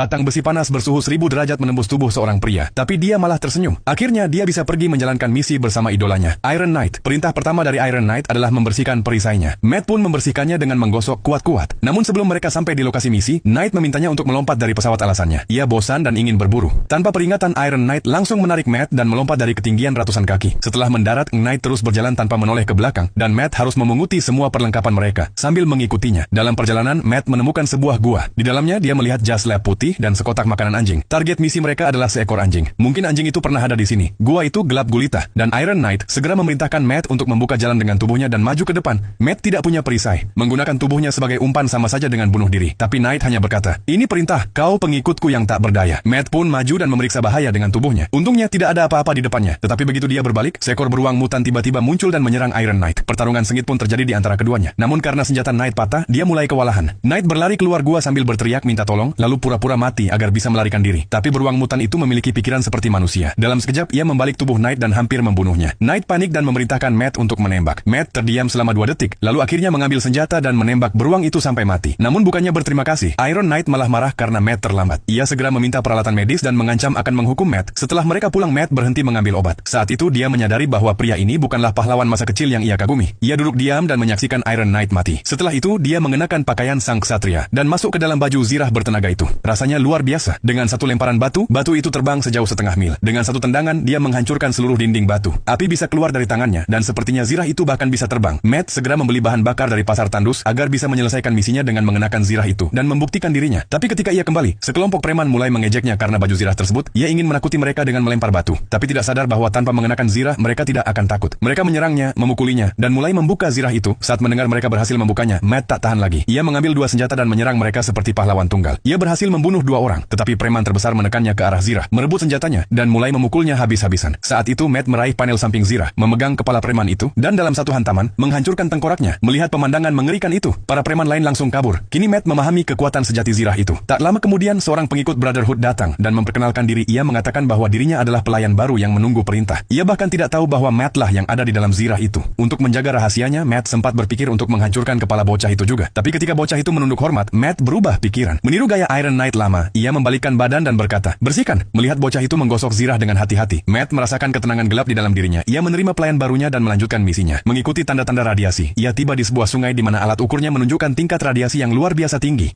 Batang besi panas bersuhu 1000 derajat menembus tubuh seorang pria, tapi dia malah tersenyum. Akhirnya dia bisa pergi menjalankan misi bersama idolanya, Iron Knight. Perintah pertama dari Iron Knight adalah membersihkan perisainya. Matt pun membersihkannya dengan menggosok kuat-kuat. Namun sebelum mereka sampai di lokasi misi, Knight memintanya untuk melompat dari pesawat alasannya. Ia bosan dan ingin berburu. Tanpa peringatan, Iron Knight langsung menarik Matt dan melompat dari ketinggian ratusan kaki. Setelah mendarat, Knight terus berjalan tanpa menoleh ke belakang, dan Matt harus memunguti semua perlengkapan mereka sambil mengikutinya. Dalam perjalanan, Matt menemukan sebuah gua. Di dalamnya, dia melihat jas lab putih dan sekotak makanan anjing. Target misi mereka adalah seekor anjing. Mungkin anjing itu pernah ada di sini. Gua itu gelap gulita, dan Iron Knight segera memerintahkan Matt untuk membuka jalan dengan tubuhnya dan maju ke depan. Matt tidak punya perisai. Menggunakan tubuhnya sebagai umpan sama saja dengan bunuh diri. Tapi Knight hanya berkata, "Ini perintah, kau pengikutku yang tak berdaya." Matt pun maju dan memeriksa bahaya dengan tubuhnya. Untungnya tidak ada apa-apa di depannya. Tetapi begitu dia berbalik, seekor beruang mutan tiba-tiba muncul dan menyerang Iron Knight. Pertarungan sengit pun terjadi di antara keduanya. Namun karena senjata Knight patah, dia mulai kewalahan. Knight berlari keluar gua sambil berteriak minta tolong, lalu pura-pura mati agar bisa melarikan diri. Tapi beruang mutan itu memiliki pikiran seperti manusia. Dalam sekejap, ia membalik tubuh Knight dan hampir membunuhnya. Knight panik dan memerintahkan Matt untuk menembak. Matt terdiam selama 2 detik, lalu akhirnya mengambil senjata dan menembak beruang itu sampai mati. Namun bukannya berterima kasih, Iron Knight malah marah karena Matt terlambat. Ia segera meminta peralatan medis dan mengancam akan menghukum Matt. Setelah mereka pulang, Matt berhenti mengambil obat. Saat itu dia menyadari bahwa pria ini bukanlah pahlawan masa kecil yang ia kagumi. Ia duduk diam dan menyaksikan Iron Knight mati. Setelah itu, dia mengenakan pakaian sang ksatria dan masuk ke dalam baju zirah bertenaga itu. Rasanya luar biasa. Dengan satu lemparan batu itu terbang sejauh setengah mil. Dengan satu tendangan, dia menghancurkan seluruh dinding batu. Api bisa keluar dari tangannya, dan sepertinya zirah itu bahkan bisa terbang. Matt segera membeli bahan bakar dari pasar tandus agar bisa menyelesaikan misinya dengan mengenakan zirah itu dan membuktikan dirinya. Tapi ketika ia kembali, sekelompok preman mulai mengejeknya karena baju zirah tersebut. Ia ingin menakuti mereka dengan melempar batu, tapi tidak sadar bahwa tanpa mengenakan zirah, mereka tidak akan takut. Mereka menyerangnya, memukulinya, dan mulai membuka zirah itu. Saat mendengar mereka berhasil membukanya, Matt tak tahan lagi. Ia mengambil 2 senjata dan menyerang mereka seperti pahlawan tunggal. Ia berhasil membunuh 2 orang, tetapi preman terbesar menekannya ke arah zirah, merebut senjatanya, dan mulai memukulnya habis-habisan. Saat itu Matt meraih panel samping zirah, memegang kepala preman itu, dan dalam satu hantaman, menghancurkan tengkoraknya. Melihat pemandangan mengerikan itu, para preman lain langsung kabur. Kini Matt memahami kekuatan sejati zirah itu. Tak lama kemudian, seorang pengikut Brotherhood datang, dan memperkenalkan diri. Ia mengatakan bahwa dirinya adalah pelayan baru yang menunggu perintah. Ia bahkan tidak tahu bahwa Matt lah yang ada di dalam zirah itu. Untuk menjaga rahasianya, Matt sempat berpikir untuk menghancurkan kepala bocah itu juga. Tapi ketika bocah itu menunduk hormat, Matt berubah pikiran. Meniru gaya Iron Knight lama, ia membalikkan badan dan berkata, "Bersihkan." Melihat bocah itu menggosok zirah dengan hati-hati, Matt merasakan ketenangan gelap di dalam dirinya. Ia menerima pelayan barunya dan melanjutkan misinya. Mengikuti tanda-tanda radiasi, ia tiba di sebuah sungai di mana alat ukurnya menunjukkan tingkat radiasi yang luar biasa tinggi.